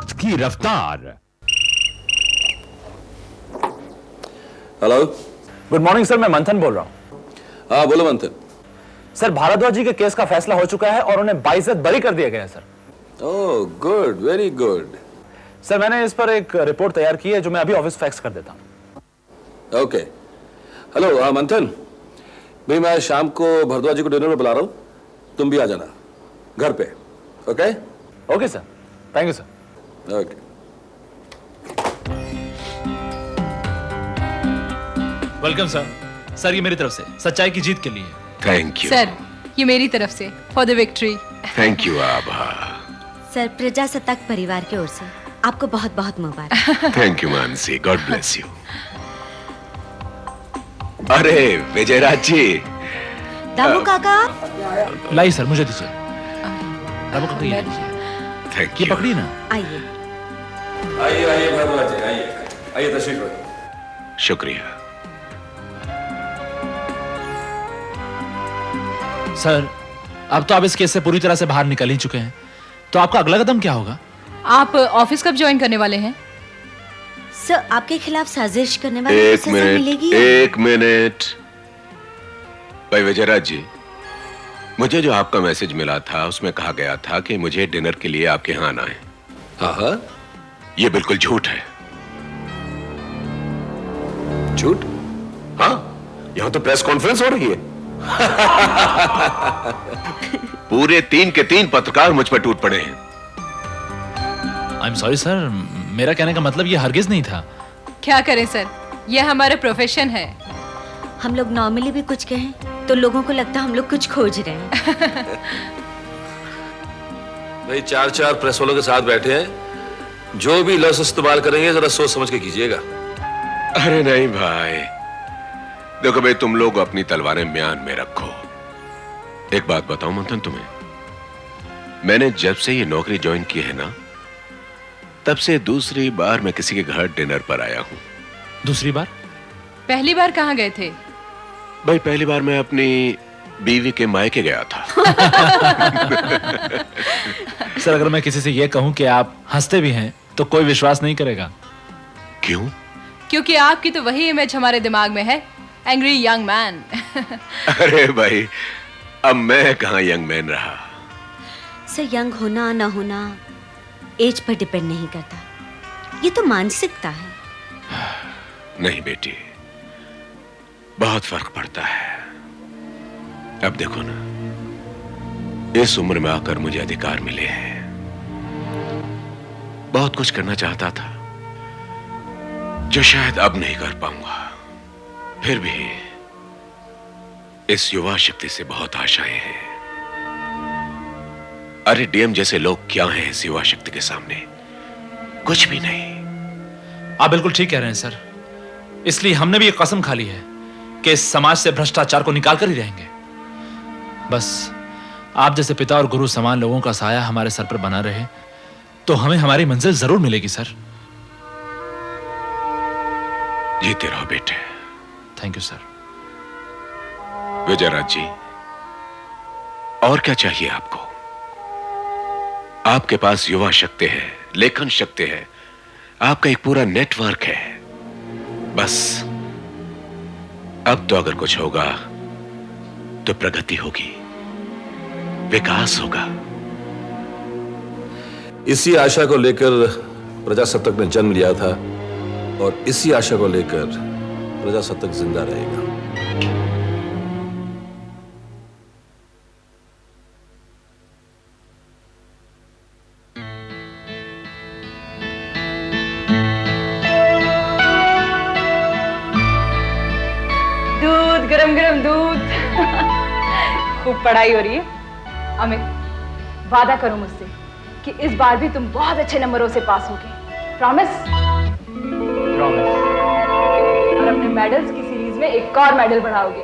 वक्त की रफ्तार। हेलो, गुड मॉर्निंग सर, मैं मंथन बोल रहा हूँ। हाँ बोलो मंथन। सर, भारद्वाज जी के केस का फैसला हो चुका है और उन्हें बाइज्जत बरी कर दिया गया है sir. Oh good, very good. Sir, मैंने इस पर एक रिपोर्ट तैयार की है जो मैं अभी ऑफिस फैक्स कर देता हूँ। ओके। हेलो, हाँ मंथन भाई, मैं शाम को भारद्वाज जी को डिनर में बुला रहा हूँ, तुम भी आ जाना घर पे। Okay okay sir, thank you sir. Okay. Welcome sir. Sir, ये मेरी तरफ से सच्चाई की जीत के लिए। थैंक यू सर, ये मेरी तरफ से for the victory. Thank you Abha. Sir, प्रजासत्ताक परिवार की ओर से आपको बहुत बहुत मुबारक। Thank you Mansi, God bless you. अरे विजयराज जी। दामू काका, लाई सर, मुझे दीजिए। अब पकड़िए, ये लीजिए। थैंक ये यू। पकड़िए ना। आइए। आइए आइए भारद्वाज जी, आइए आइए, तशरीफ रखिए। शुक्रिया। सर, अब तो आप इस केस से पूरी तरह से बाहर निकल ही चुके हैं, तो आपका अगला कदम क्या होगा? आप ऑफिस कब ज्वाइन करने वाले हैं? सर, आपके खिलाफ साजिश करने वाले को एक सजा मिनट, मिलेगी। एक मिनट। भाई विजयराज जी, मुझे जो आपका मैसेज मिला था उसमें कहा गया था कि मुझे डिनर के लिए आपके यहाँ आना है। हाँ हाँ, ये बिल्कुल झूठ है। झूठ? हाँ, यहाँ तो प्रेस कॉन्फ्रेंस हो रही है। पूरे 3 के 3 पत्रकार मुझ पर टूट पड़े हैं। आई एम सॉरी सर, मेरा कहने का मतलब ये हरगिज नहीं था। क्या करें सर, ये हमारा प्रोफेशन है। हम लोग नॉर्मली भी कुछ कहें तो लोगों को लगता है हम लोग कुछ खोज रहे हैं। भाई 4 प्रेस वालों के साथ बैठे हैं, जो भी लफ्ज इस्तेमाल करेंगे जरा सोच समझ के कीजिएगा। अरे नहीं भाई, देखो भाई, तुम लोग अपनी तलवारें म्यान में रखो। एक बात बताऊं मंथन तुम्हें, मैंने जब से ये नौकरी ज्वाइन की है ना, तब से दूसरी बार मैं किसी के घर डिनर पर आया हूं। दूसरी बार? पहली बार कहाँ गए थे? भाई पहली बार मैं अपनी बीवी के मायके गया था। सर, अगर मैं किसी से ये कहूं कि आप हंसते भी हैं तो कोई विश्वास नहीं करेगा। क्यों? क्योंकि आपकी तो वही इमेज हमारे दिमाग में है, एंग्री यंग मैन। अरे भाई, अब मैं कहां यंग मैन रहा। सर, यंग होना ना होना एज पर डिपेंड नहीं करता, ये तो मानसिकता है। नहीं बेटी, बहुत फर्क पड़ता है। अब देखो ना, इस उम्र में आकर मुझे अधिकार मिले हैं। बहुत कुछ करना चाहता था जो शायद अब नहीं कर पाऊंगा। फिर भी इस युवा शक्ति से बहुत आशाएं हैं। अरे डीएम जैसे लोग क्या हैं इस युवा शक्ति के सामने? कुछ भी नहीं। आप बिल्कुल ठीक कह रहे हैं सर, इसलिए हमने भी एक कसम खा ली है कि इस समाज से भ्रष्टाचार को निकाल कर ही रहेंगे। बस आप जैसे पिता और गुरु समान लोगों का साया हमारे सर पर बना रहे तो हमें हमारी मंजिल जरूर मिलेगी सर। जीते रहो बेटे। Thank you sir. Vijayraj ji, और क्या चाहिए आपको? आपके पास युवा शक्ति है, लेखन शक्ति है, आपका एक पूरा नेटवर्क है। बस अब तो अगर कुछ होगा तो प्रगति होगी, विकास होगा। इसी आशा को लेकर प्रजासत्ताक ने जन्म लिया था और इसी आशा को लेकर प्रजासत्ताक जिंदा रहेगा। दूध, गरम गरम दूध। खूब पढ़ाई हो रही है। अमित, वादा करो मुझसे कि इस बार भी तुम बहुत अच्छे नंबरों से पास होगे। प्रॉमिस? और अपने मेडल्स की सीरीज में एक और मेडल बढ़ाओगे।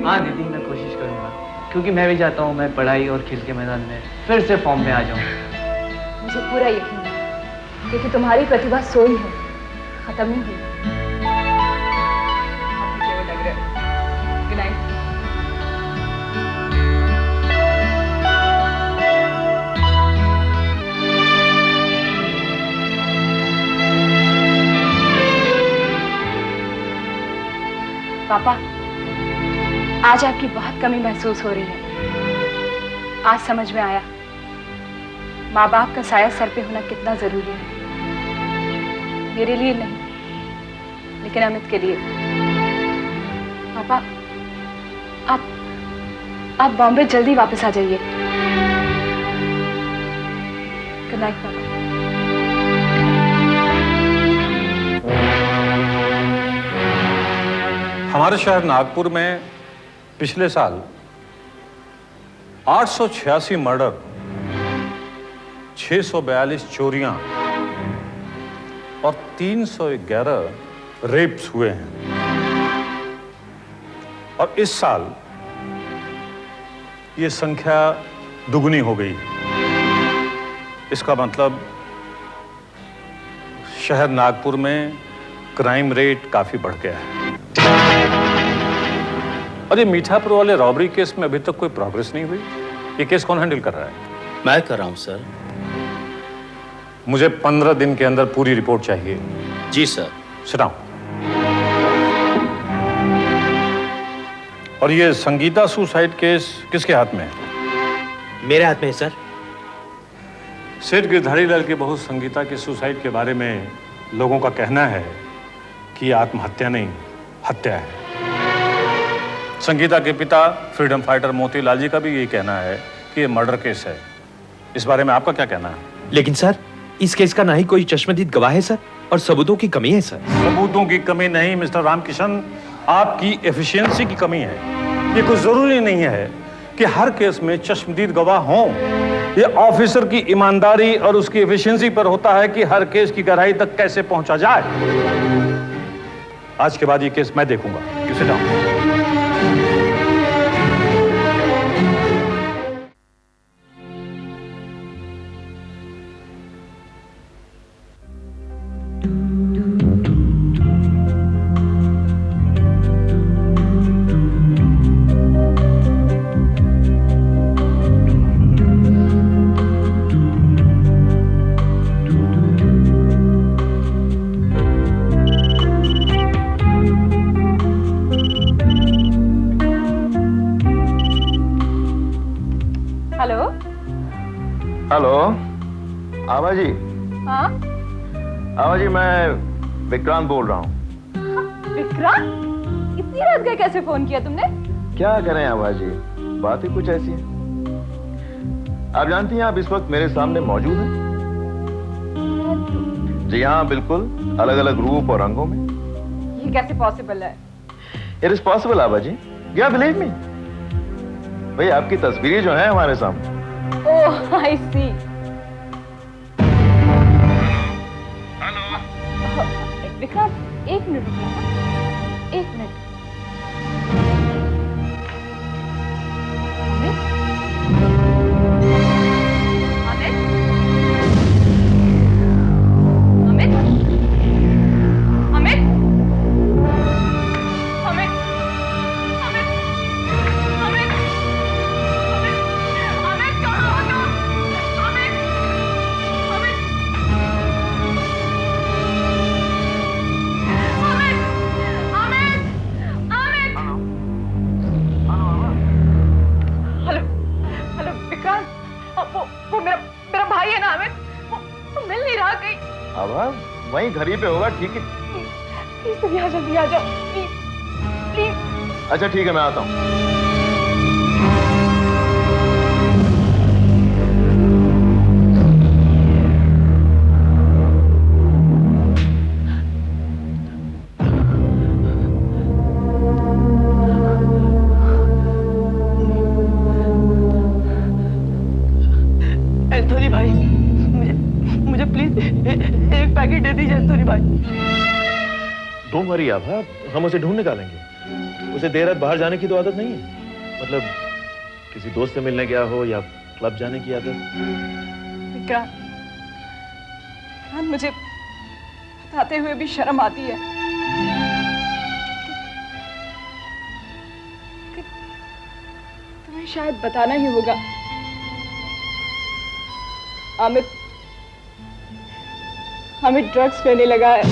हाँ दीदी, मैं कोशिश करूंगा, क्योंकि मैं भी चाहता हूँ मैं पढ़ाई और खेल के मैदान में फिर से फॉर्म में आ जाऊँ। मुझे पूरा यकीन है, क्योंकि तुम्हारी प्रतिभा सोई है, खत्म नहीं हुई। Good night. आज आपकी बहुत कमी महसूस हो रही है। आज समझ में आया माँ बाप का साया सर पे होना कितना जरूरी है। मेरे लिए नहीं, लेकिन अमित के लिए। पापा, आप बॉम्बे जल्दी वापस आ जाइए। गुड नाइट पापा। हमारे शहर नागपुर में पिछले साल 886 मर्डर, 642 चोरियां और 311 रेप्स हुए हैं। और इस साल ये संख्या दुगनी हो गई। इसका मतलब शहर नागपुर में क्राइम रेट काफी बढ़ गया है। और ये मीठापुर वाले रॉबरी केस में अभी तक कोई प्रोग्रेस नहीं हुई। ये केस कौन हैंडल कर रहा है? मैं कर रहा हूं सर। मुझे 15 दिन के अंदर पूरी रिपोर्ट चाहिए। जी सर। Sit down. और ये संगीता सुसाइड केस किसके हाथ में है? मेरे हाथ में है सर। सेठ गिरधारी लाल की बहू संगीता की सुसाइड के बारे में लोगों का कहना है कि आत्महत्या नहीं, हत्या है। संगीता के पिता फ्रीडम फाइटर मोतीलाल जी का भी यही कहना है कि ये मर्डर केस है। इस बारे में आपका क्या कहना है? लेकिन सर, इस केस का ना ही कोई चश्मदीद गवाह है सर, और सबूतों की कमी है सर। सबूतों की कमी नहीं मिस्टर रामकिशन, आपकी एफिशिएंसी की कमी है। ये कोई जरूरी नहीं है कि हर केस में चश्मदीद गवाह हों। ये ऑफिसर की ईमानदारी और उसकी एफिशिएंसी पर होता है कि हर केस की गहराई तक कैसे पहुंचा जाए। आज के बाद ये केस मैं देखूंगा। You sit down. Hello. Hello Abha ji. हाँ आभा जी, मैं विक्रांत बोल रहा हूँ। विक्रांत, इतनी रात गए कैसे फोन किया तुमने? क्या करें आभा जी, बात ही कुछ ऐसी है। आप जानती हैं आप इस वक्त मेरे सामने मौजूद हैं। जी हाँ, बिल्कुल अलग अलग रूप और रंगों में। ये कैसे पॉसिबल है? इट इज पॉसिबल आभा जी, या बिलीव मी। भाई आपकी तस्वीरें जो हैं हमारे सामने। ओह आई सी। विक्रांत, एक मिनट रुकिए। एक मिनट। अमित? अमित? अमित? अमित? अमित? अमित? अमित कहाँ हो तुम? अमित? अमित? अमित? हेलो हेलो विक्रांत, वो मेरा भाई है ना अमित, वो मिल नहीं रहा कहीं। आभा वहीं घर ही पे होगा, ठीक है? प्लीज तुम यहाँ जल्दी आ जाओ, प्लीज प्लीज। अच्छा ठीक है, मैं आता हूँ। एंथोनी भाई, मुझे प्लीज एक पैकेट दे दीजिए एंथोनी भाई। डोंट वरी आभा, हम उसे ढूंढ निकालेंगे। उसे देर रात बाहर जाने की तो आदत नहीं है। मतलब किसी दोस्त से मिलने गया हो या क्लब जाने की आदत। विक्रांत, मुझे बताते हुए भी शर्म आती है कि तुम्हें शायद बताना ही होगा। अमित ड्रग्स लेने लगा है।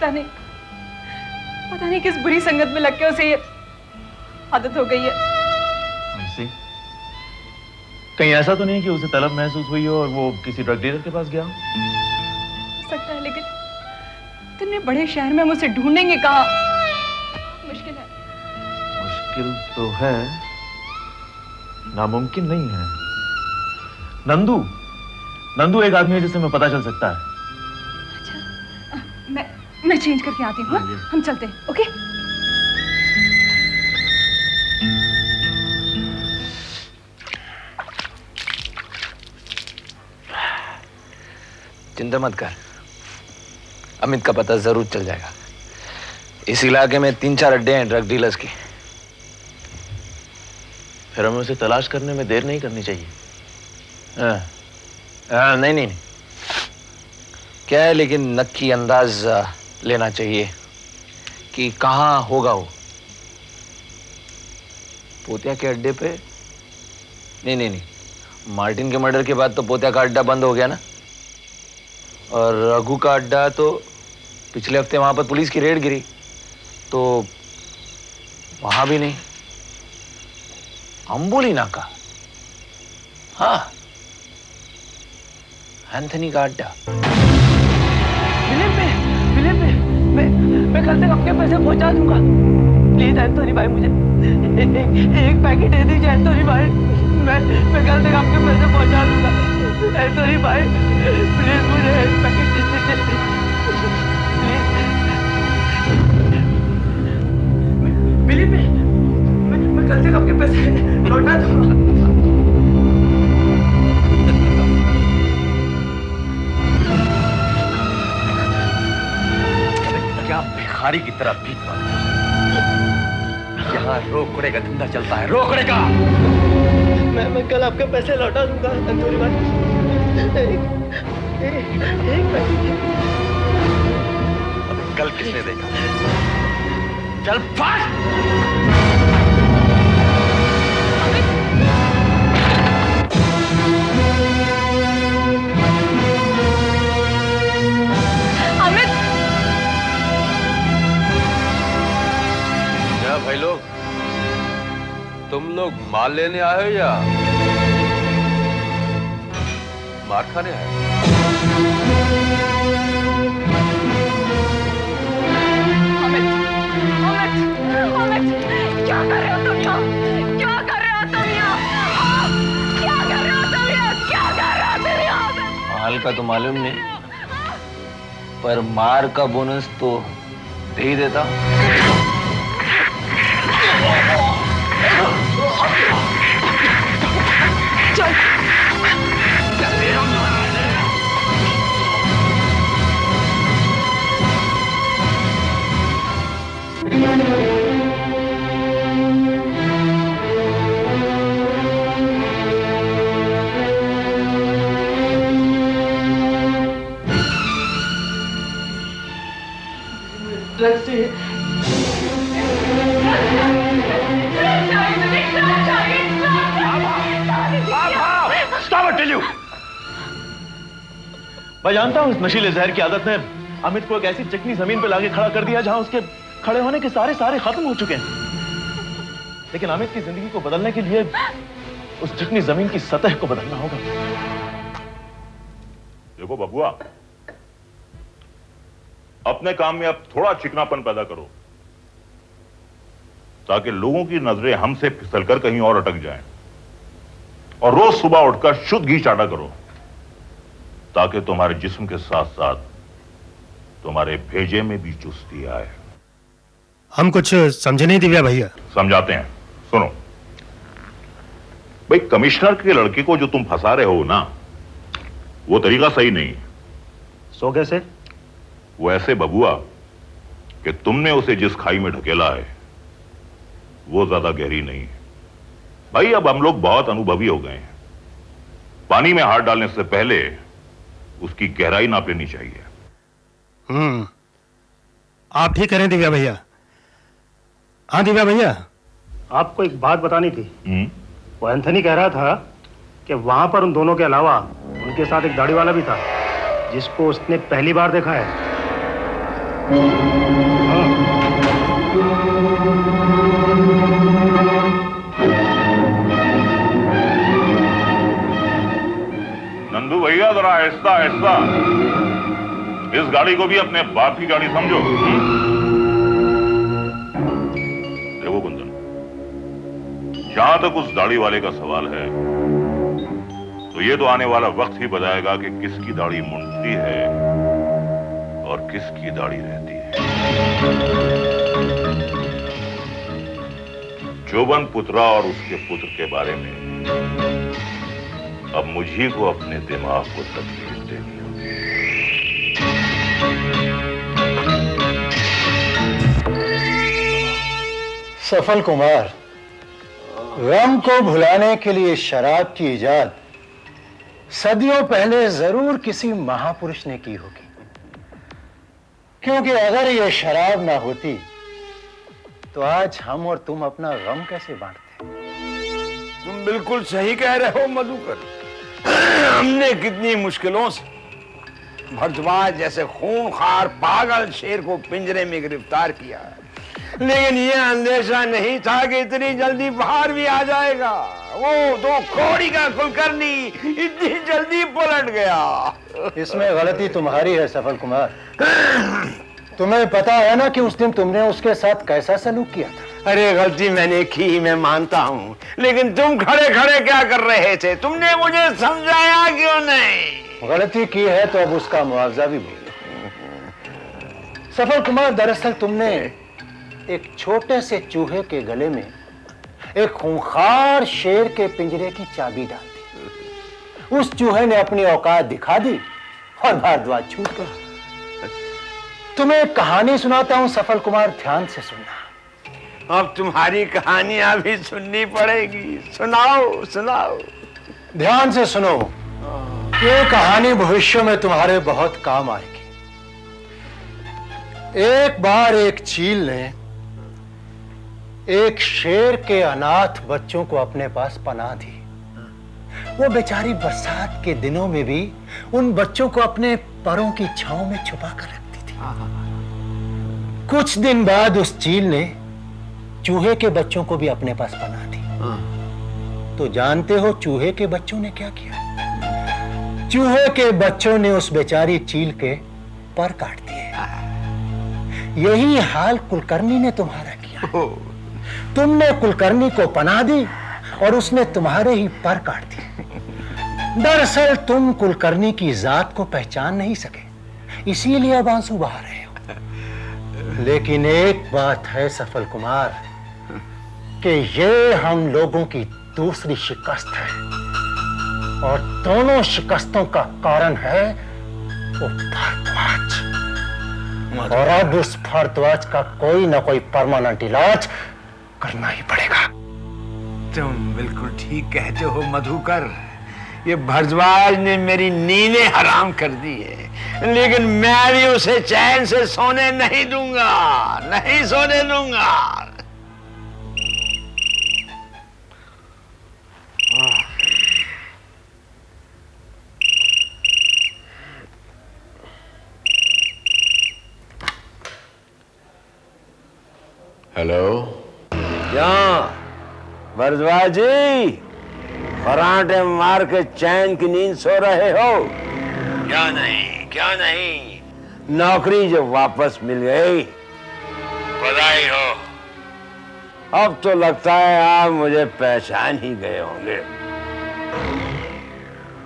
पता नहीं किस बुरी संगत में लग के उसे ये आदत हो गई है। ऐसी? कहीं ऐसा तो नहीं कि उसे तलब महसूस हुई हो और वो किसी ड्रग डीलर के पास गया हो? हो सकता है, लेकिन इतने बड़े शहर में हम उसे ढूंढेंगे कहाँ? मुश्किल है। मुश्किल तो है, नामुमकिन नहीं है। नंदू एक आदमी है जिससे मैं पता चल सकता है। अच्छा, मैं चेंज करके आती हूँ। हम चलते हैं, ओके? चिंता मत कर, अमित का पता जरूर चल जाएगा। इस इलाके में 3-4 अड्डे हैं ड्रग डीलर्स के। फिर हमें उसे तलाश करने में देर नहीं करनी चाहिए। नहीं, क्या है, लेकिन नक्की अंदाज लेना चाहिए कि कहाँ होगा वो। पोतिया के अड्डे पे? नहीं, मार्टिन के मर्डर के बाद तो पोतिया का अड्डा बंद हो गया ना। और रघु का अड्डा तो पिछले हफ्ते वहां पर पुलिस की रेड गिरी, तो वहां भी नहीं। अंबोली नाका, हाँ, एंथनी का अड्डा। मैं कल तक आपके पैसे पहुंचा दूंगा। प्लीज एंथोनी भाई, मुझे एक पैकेट दे दीजिए एंथोनी भाई। मैं कल तक आपके पैसे पहुंचा दूंगा। एंथोनी भाई प्लीज मुझे एक पैकेट दे दीजिए। प्लीज मैं कल तक आपके पैसे लौटा दूंगा। क्या भिखारी की तरह भीख मांगता है? यहाँ रोकड़े का धंधा चलता है, रोकड़े का। मैं कल आपके पैसे लौटा दूंगा एंथोनी भाई। एक पैकेट। अबे कल किसने देखा? चल फास्ट। भाई लोग, तुम लोग माल लेने आए हो या मार खाने आए हो? अमित, क्या कर रहे हो तुम यहाँ? क्या कर रहे हो तुम यहाँ? क्या कर रहे हो तुम यहाँ? क्या कर रहे हो तुम यहाँ? माल का तो मालूम नहीं, पर मार का बोनस तो दे ही देता। ड्रग्स से मैं जानता हूं इस नशीले जहर की आदत ने अमित को एक ऐसी चिकनी जमीन पे लाके खड़ा कर दिया जहां उसके खड़े होने के सारे खत्म हो चुके हैं। लेकिन अमित की जिंदगी को बदलने के लिए उस चिकनी जमीन की सतह को बदलना होगा। देखो बबुआ, अपने काम में अब थोड़ा चिकनापन पैदा करो ताकि लोगों की नजरें हमसे फिसलकर कहीं और अटक जाएं। और रोज सुबह उठकर शुद्ध घी चाटा करो ताकि तुम्हारे जिस्म के साथ साथ तुम्हारे भेजे में भी चुस्ती आए। हम कुछ समझे नहीं दिव्या भैया। समझाते हैं, सुनो भाई, कमिश्नर के लड़के को जो तुम फंसा रहे हो ना, वो तरीका सही नहीं है। सो कैसे? वो ऐसे बबुआ कि तुमने उसे जिस खाई में ढकेला है वो ज्यादा गहरी नहीं है। भाई अब हम लोग बहुत अनुभवी हो गए हैं, पानी में हाथ डालने से पहले उसकी गहराई नाप लेनी चाहिए। आप ठीक करें दिव्या भैया। हाँ दिव्या भैया, आपको एक बात बतानी थी। वो एंथनी कह रहा था कि वहां पर उन दोनों के अलावा उनके साथ एक दाढ़ी वाला भी था जिसको उसने पहली बार देखा है। नंदू भैया जरा आहिस्ता आहिस्ता, इस गाड़ी को भी अपने बाप की गाड़ी समझो। देखो कुंदन, जहां तक उस दाढ़ी वाले का सवाल है, तो ये तो आने वाला वक्त ही बताएगा कि किसकी दाढ़ी मुंडती है और किसकी दाढ़ी रहती है। जोबन पुत्रा और उसके पुत्र के बारे में अब मुझी को अपने दिमाग को तकलीफ देनी होगी। सफल कुमार, गम को भुलाने के लिए शराब की इजाद सदियों पहले जरूर किसी महापुरुष ने की होगी, क्योंकि अगर ये शराब ना होती तो आज हम और तुम अपना गम कैसे बांटते। तुम बिल्कुल सही कह रहे हो मधुकर। हमने कितनी मुश्किलों से भरद्वाज जैसे खूंखार पागल शेर को पिंजरे में गिरफ्तार किया, लेकिन यह अंदेशा नहीं था कि इतनी जल्दी बाहर भी आ जाएगा। वो दो कौड़ी का कुलकर्णी इतनी जल्दी पलट गया। इसमें गलती तुम्हारी है सफल कुमार। तुम्हें पता है ना कि उस दिन तुमने उसके साथ कैसा सलूक किया था। अरे गलती मैंने की, मैं मानता हूँ, लेकिन तुम खड़े खड़े क्या कर रहे थे? तुमने मुझे समझाया क्यों नहीं? गलती की है तो अब उसका मुआवजा भी भूलो। सफल कुमार, दरअसल तुमने एक छोटे से चूहे के गले में एक खूंखार शेर के पिंजरे की चाबी डाल दी। उस चूहे ने अपनी औकात दिखा दी और भारद्वाज छूट गया। तुम्हें एक कहानी सुनाता हूं सफल कुमार, ध्यान से सुनना। अब तुम्हारी कहानियां भी सुननी पड़ेगी। सुनाओ सुनाओ। ध्यान से सुनो, ये कहानी भविष्य में तुम्हारे बहुत काम आएगी। एक बार एक चील ने एक शेर के अनाथ बच्चों को अपने पास पनाह दी। वो बेचारी बरसात के दिनों में भी उन बच्चों को अपने परों की छांव में छुपा कर रखती थी। कुछ दिन बाद उस चील ने चूहे के बच्चों को भी अपने पास पनाह दी। तो जानते हो चूहे के बच्चों ने क्या किया? चूहे के बच्चों ने उस बेचारी चील के पर काट दिए। यही हाल कुलकर्णी ने तुम्हारा किया। तुमने कुलकर्णी को पनाह दी और उसने तुम्हारे ही पर काट दिए। दरअसल तुम कुलकर्णी की जात को पहचान नहीं सके, इसीलिए अब आंसू बहा रहे हो। लेकिन एक बात है सफल कुमार, कि ये हम लोगों की दूसरी शिकस्त है, और दोनों शिकस्तों का कारण है वो भारद्वाज। और अब उस भारद्वाज का कोई ना कोई परमानेंट इलाज करना ही पड़ेगा। तुम बिल्कुल ठीक कहते हो मधुकर। ये भारद्वाज ने मेरी नींदें हराम कर दी है, लेकिन मैं भी उसे चैन से सोने नहीं दूंगा, नहीं सोने दूंगा। हेलो, क्या भारद्वाज जी फराटे मार के चैन की नींद सो रहे हो? क्या नहीं, क्या नहीं, नौकरी जो वापस मिल गई, बधाई हो। अब तो लगता है आप मुझे पहचान ही गए होंगे।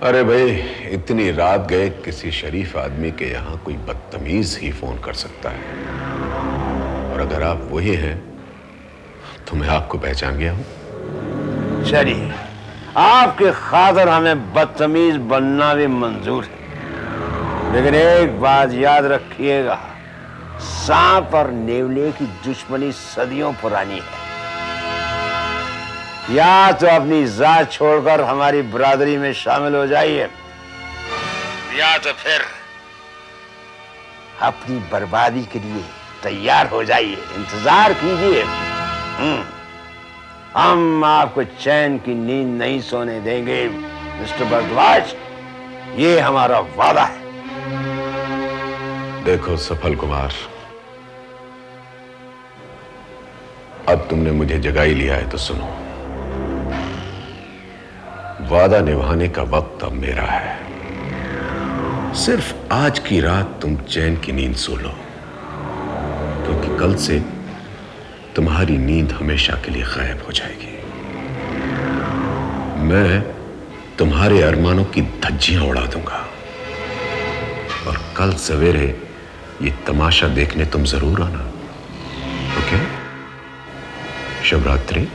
अरे भाई, इतनी रात गए किसी शरीफ आदमी के यहाँ कोई बदतमीज ही फोन कर सकता है, और अगर आप वही हैं तो मैं आपको पहचान गया हूं। चलिए, आपके खातिर हमें बदतमीज बनना भी मंजूर है, लेकिन एक बात याद रखिएगा, सांप और नेवले की दुश्मनी सदियों पुरानी है। या तो अपनी जात छोड़कर हमारी बिरादरी में शामिल हो जाइए, या तो फिर अपनी बर्बादी के लिए तैयार हो जाइए, इंतजार कीजिए। हम आपको चैन की नींद नहीं सोने देंगे मिस्टर भारद्वाज, ये हमारा वादा है। देखो सफल कुमार, अब तुमने मुझे जगा ही लिया है तो सुनो। वादा निभाने का वक्त अब मेरा है। सिर्फ आज की रात तुम चैन की नींद सो लो, क्योंकि कल से तुम्हारी नींद हमेशा के लिए गायब हो जाएगी। मैं तुम्हारे अरमानों की धज्जियां उड़ा दूंगा और कल सवेरे ये तमाशा देखने तुम जरूर आना। ओके? शुभ रात्रि।